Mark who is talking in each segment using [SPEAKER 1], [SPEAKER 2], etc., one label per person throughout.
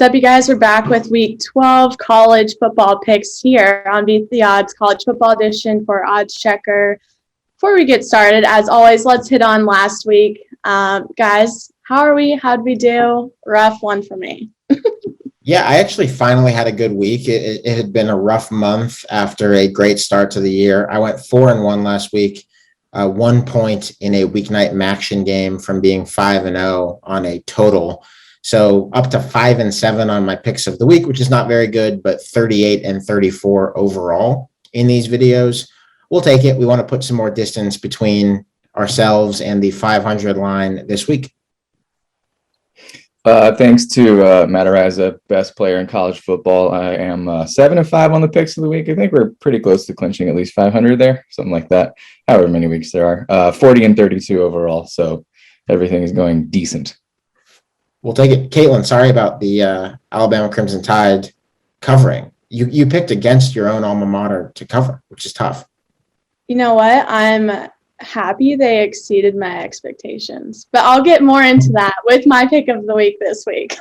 [SPEAKER 1] What's up, you guys? We're back with Week 12 college football picks here on Beat the Odds College Football Edition for Odds Checker. Before we get started, as always, let's hit on last week. Guys, how are we? How'd we do? Rough one for me.
[SPEAKER 2] Yeah, I actually finally had a good week. It had been a rough month after a great start to the year. I went 4-1 last week, 1 point in a weeknight Maction game from being 5-0 on a total. So up to 5-7 on my picks of the week, which is not very good, but 38-34 overall in these videos. We'll take it. We want to put some more distance between ourselves and the 500 line this week.
[SPEAKER 3] Thanks to Matt Araiza, best player in college football. I am 7-5 on the picks of the week. I think we're pretty close to clinching at least 500 there, something like that. However many weeks there are. 40-32 overall. So everything is going decent.
[SPEAKER 2] We'll take it. Katelyn, sorry about the Alabama Crimson Tide covering. You picked against your own alma mater to cover, which is tough.
[SPEAKER 1] You know what? I'm happy they exceeded my expectations, but I'll get more into that with my pick of the week this week.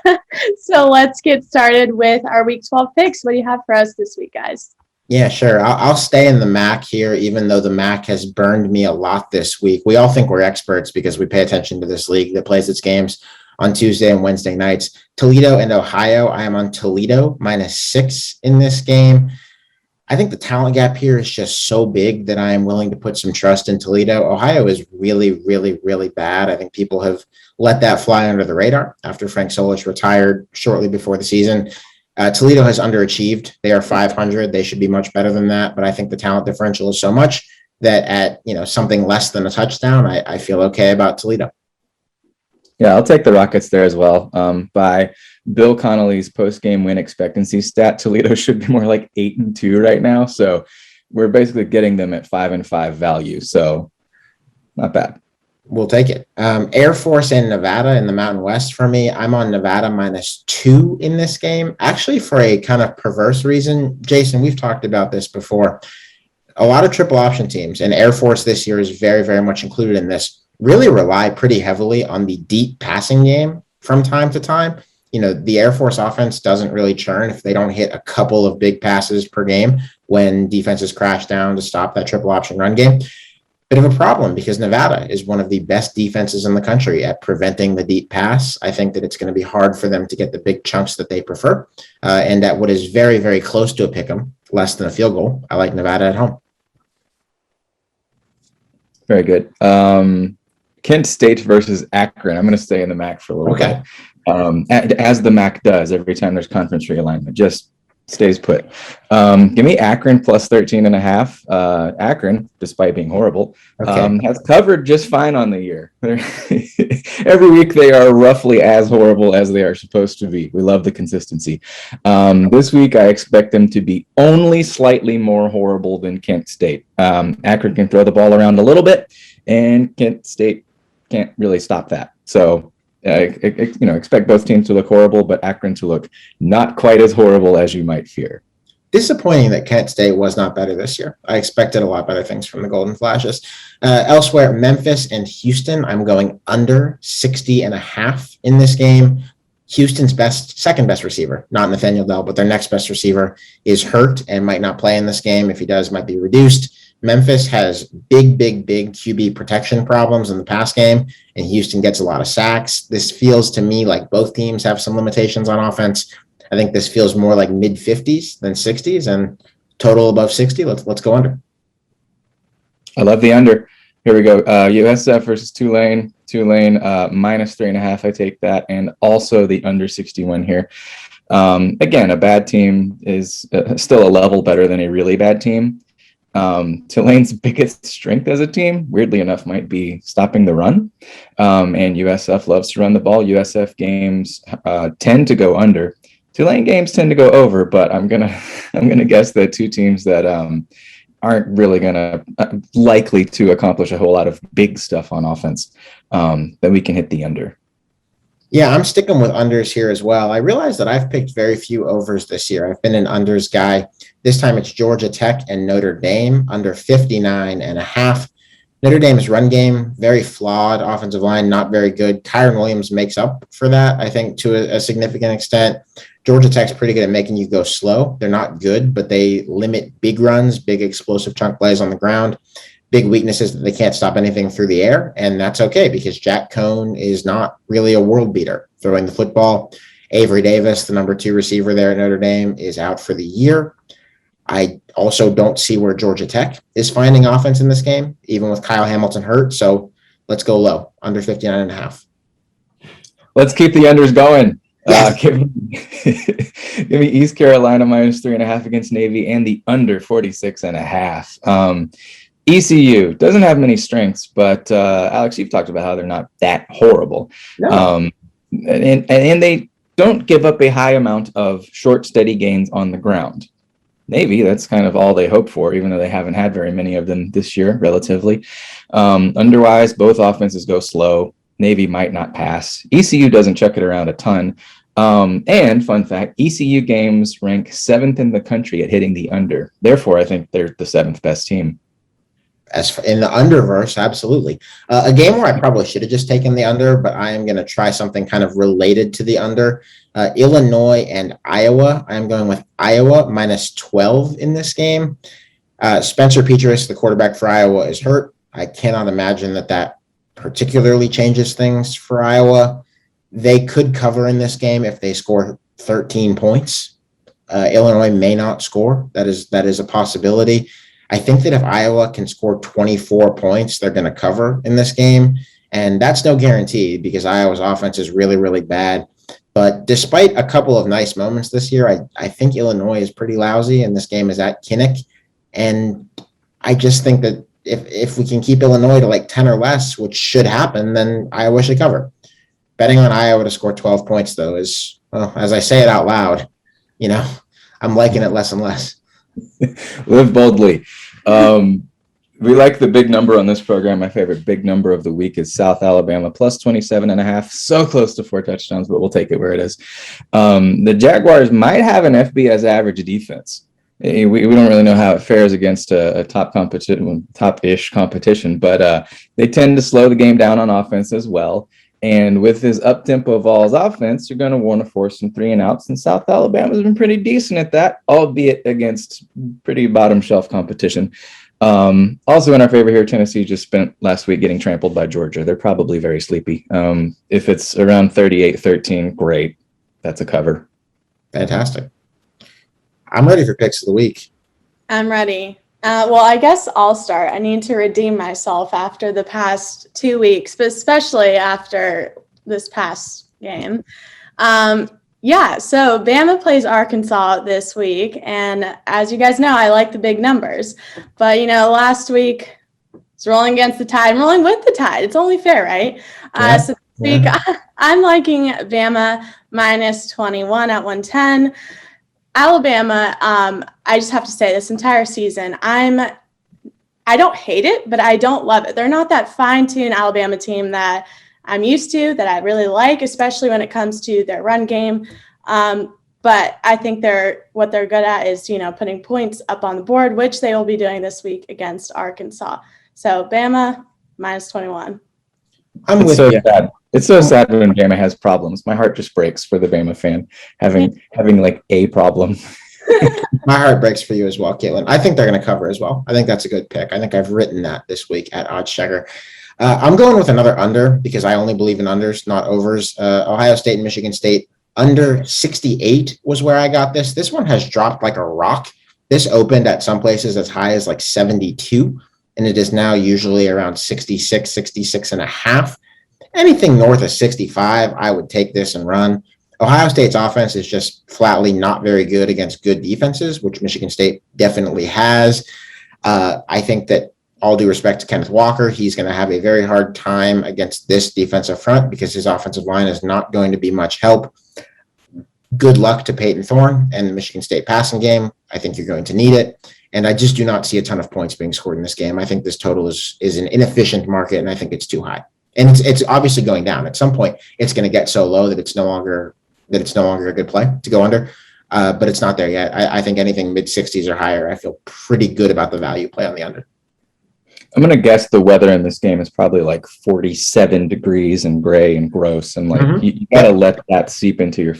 [SPEAKER 1] So let's get started with our Week 12 picks. What do you have for us this week, guys?
[SPEAKER 2] Yeah, sure. I'll stay in the MAC here, even though the MAC has burned me a lot this week. We all think we're experts because we pay attention to this league that plays its games on Tuesday and Wednesday nights. Toledo and Ohio, I am on Toledo -6 in this game. I think the talent gap here is just so big that I am willing to put some trust in Toledo. Ohio is really, really, really bad. I think people have let that fly under the radar after Frank Solich retired shortly before the season. Toledo has underachieved. They are 500. They should be much better than that, but I think the talent differential is so much that at something less than a touchdown, I feel okay about Toledo.
[SPEAKER 3] Yeah, I'll take the Rockets there as well. By Bill Connolly's post-game win expectancy stat, Toledo should be more like 8-2 right now. So we're basically getting them at 5-5 value. So not bad.
[SPEAKER 2] We'll take it. Air Force and Nevada in the Mountain West for me. I'm on Nevada -2 in this game. Actually, for a kind of perverse reason. Jason, we've talked about this before. A lot of triple option teams, and Air Force this year is very, very much included in this, really rely pretty heavily on the deep passing game from time to time. The Air Force offense doesn't really churn if they don't hit a couple of big passes per game when defenses crash down to stop that triple option run game. Bit of a problem because Nevada is one of the best defenses in the country at preventing the deep pass. I think that it's going to be hard for them to get the big chunks that they prefer. And at what is very, very close to a pick 'em, less than a field goal, I like Nevada at home.
[SPEAKER 3] Very good. Kent State versus Akron. I'm going to stay in the MAC for a little bit. As the MAC does every time there's conference realignment, just stays put. Give me Akron +13.5. Akron, despite being horrible, has covered just fine on the year. Every week they are roughly as horrible as they are supposed to be. We love the consistency. This week I expect them to be only slightly more horrible than Kent State. Akron can throw the ball around a little bit, and Kent State can't really stop that. So expect both teams to look horrible, but Akron to look not quite as horrible as you might fear.
[SPEAKER 2] Disappointing that Kent State was not better this year. I expected a lot better things from the Golden Flashes. Elsewhere, Memphis and Houston, I'm going under 60.5 in this game. Houston's second best receiver, not Nathaniel Dell, but their next best receiver is hurt and might not play in this game. If he does, might be reduced. Memphis has big QB protection problems in the pass game, and Houston gets a lot of sacks. This feels to me like both teams have some limitations on offense. I think this feels more like mid-50s than 60s, and total above 60. Let's go under.
[SPEAKER 3] I love the under. Here we go. USF versus Tulane. Tulane -3.5. I take that, and also the under 61 here. Again, a bad team is still a level better than a really bad team. Tulane's biggest strength as a team, weirdly enough, might be stopping the run. And USF loves to run the ball. USF games tend to go under. Tulane games tend to go over, but I'm gonna guess that two teams that aren't really gonna likely to accomplish a whole lot of big stuff on offense, that we can hit the under.
[SPEAKER 2] Yeah, I'm sticking with unders here as well. I realize that I've picked very few overs this year. I've been an unders guy. This time it's Georgia Tech and Notre Dame under 59.5. Notre Dame's run game, very flawed. Offensive line, not very good. Kyron Williams makes up for that, I think, to a significant extent. Georgia Tech's pretty good at making you go slow. They're not good, but they limit big runs, big explosive chunk plays on the ground. Big weaknesses that they can't stop anything through the air, and that's okay because Jack Cohn is not really a world beater throwing the football. Avery Davis, the number 2 receiver there at Notre Dame, is out for the year. I also don't see where Georgia Tech is finding offense in this game, even with Kyle Hamilton hurt. So let's go low, under 59.5.
[SPEAKER 3] Let's keep the unders going.
[SPEAKER 2] Yes.
[SPEAKER 3] Give me East Carolina -3.5 against Navy and the under 46.5. ECU doesn't have many strengths, but Alex, you've talked about how they're not that horrible.
[SPEAKER 2] No.
[SPEAKER 3] And they don't give up a high amount of short, steady gains on the ground. Navy, that's kind of all they hope for, even though they haven't had very many of them this year, relatively. Underwise, both offenses go slow. Navy might not pass. ECU doesn't chuck it around a ton. And fun fact, ECU games rank 7th in the country at hitting the under. Therefore, I think they're the 7th best team.
[SPEAKER 2] As in the underverse, absolutely. A game where I probably should have just taken the under, but I am going to try something kind of related to the under. Illinois and Iowa. I'm going with Iowa -12 in this game. Spencer Petras, the quarterback for Iowa, is hurt. I cannot imagine that particularly changes things for Iowa. They could cover in this game if they score 13 points. Illinois may not score. That is a possibility. I think that if Iowa can score 24 points, they're going to cover in this game. And that's no guarantee because Iowa's offense is really, really bad. But despite a couple of nice moments this year, I think Illinois is pretty lousy, and this game is at Kinnick. And I just think that if we can keep Illinois to like 10 or less, which should happen, then Iowa should cover. Betting on Iowa to score 12 points, though, is, well, as I say it out loud, I'm liking it less and less.
[SPEAKER 3] Live boldly. We like the big number on this program. My favorite big number of the week is South Alabama +27.5. So close to 4 touchdowns, but we'll take it where it is. The Jaguars might have an FBS average defense. We don't really know how it fares against a top-ish competition, but they tend to slow the game down on offense as well. And with his up-tempo Vols offense, you're going to want to force some 3-and-outs, and South Alabama's been pretty decent at that, albeit against pretty bottom-shelf competition. Also in our favor here, Tennessee just spent last week getting trampled by Georgia. They're probably very sleepy. If it's around 38-13, great. That's a cover.
[SPEAKER 2] Fantastic. I'm ready for picks of the week.
[SPEAKER 1] I'm ready. Well, I guess I'll start. I need to redeem myself after the past 2 weeks, but especially after this past game. So Bama plays Arkansas this week, and as you guys know, I like the big numbers. But, last week, it's rolling against the tide. I'm rolling with the tide. It's only fair, right? So this week, I'm liking Bama -21 at 110. Alabama, I just have to say, this entire season, I don't hate it, but I don't love it. They're not that fine-tuned Alabama team that I'm used to, that I really like, especially when it comes to their run game. But I think what they're good at is, putting points up on the board, which they will be doing this week against Arkansas. So Bama -21.
[SPEAKER 2] I'm with you.
[SPEAKER 3] Sad. It's so sad when Bama has problems. My heart just breaks for the Bama fan having like a problem.
[SPEAKER 2] My heart breaks for you as well, Katelyn. I think they're going to cover as well. I think that's a good pick. I think I've written that this week at OddsChecker. I'm going with another under because I only believe in unders, not overs. Ohio State and Michigan State under 68 was where I got this. This one has dropped like a rock. This opened at some places as high as like 72, and it is now usually around 66, 66.5. Anything north of 65, I would take this and run. Ohio State's offense is just flatly not very good against good defenses, which Michigan State definitely has. I think that, all due respect to Kenneth Walker, he's going to have a very hard time against this defensive front because his offensive line is not going to be much help. Good luck to Peyton Thorne and the Michigan State passing game. I think you're going to need it. And I just do not see a ton of points being scored in this game. I think this total is an inefficient market, and I think it's too high. And it's obviously going down. At some point, it's going to get so low that it's no longer a good play to go under. But it's not there yet. I think anything mid-60s or higher, I feel pretty good about the value play on the under.
[SPEAKER 3] I'm gonna guess the weather in this game is probably like 47 degrees and gray and gross, and like you gotta let that seep into your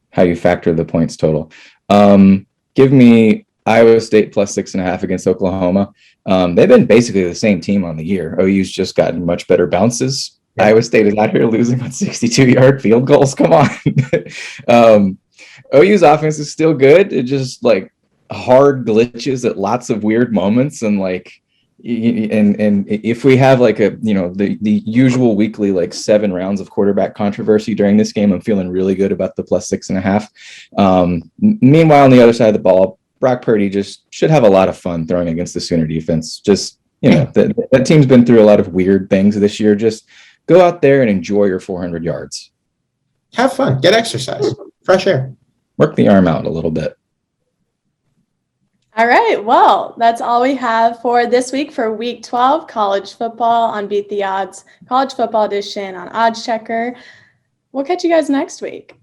[SPEAKER 3] how you factor the points total. Give me Iowa State plus 6.5 against Oklahoma. They've been basically the same team on the year. OU's just gotten much better bounces. Yeah. Iowa State is out here losing on 62-yard field goals. Come on. OU's offense is still good. It just like hard glitches at lots of weird moments, and like and if we have like the usual weekly like 7 rounds of quarterback controversy during this game, I'm feeling really good about the plus 6.5. Meanwhile, on the other side of the ball, Brock Purdy just should have a lot of fun throwing against the Sooner defense. Just, that team's been through a lot of weird things this year. Just go out there and enjoy your 400 yards.
[SPEAKER 2] Have fun, get exercise, fresh air.
[SPEAKER 3] Work the arm out a little bit.
[SPEAKER 1] All right. Well, that's all we have for this week for week 12 college football on Beat the Odds, college football edition on Odds Checker. We'll catch you guys next week.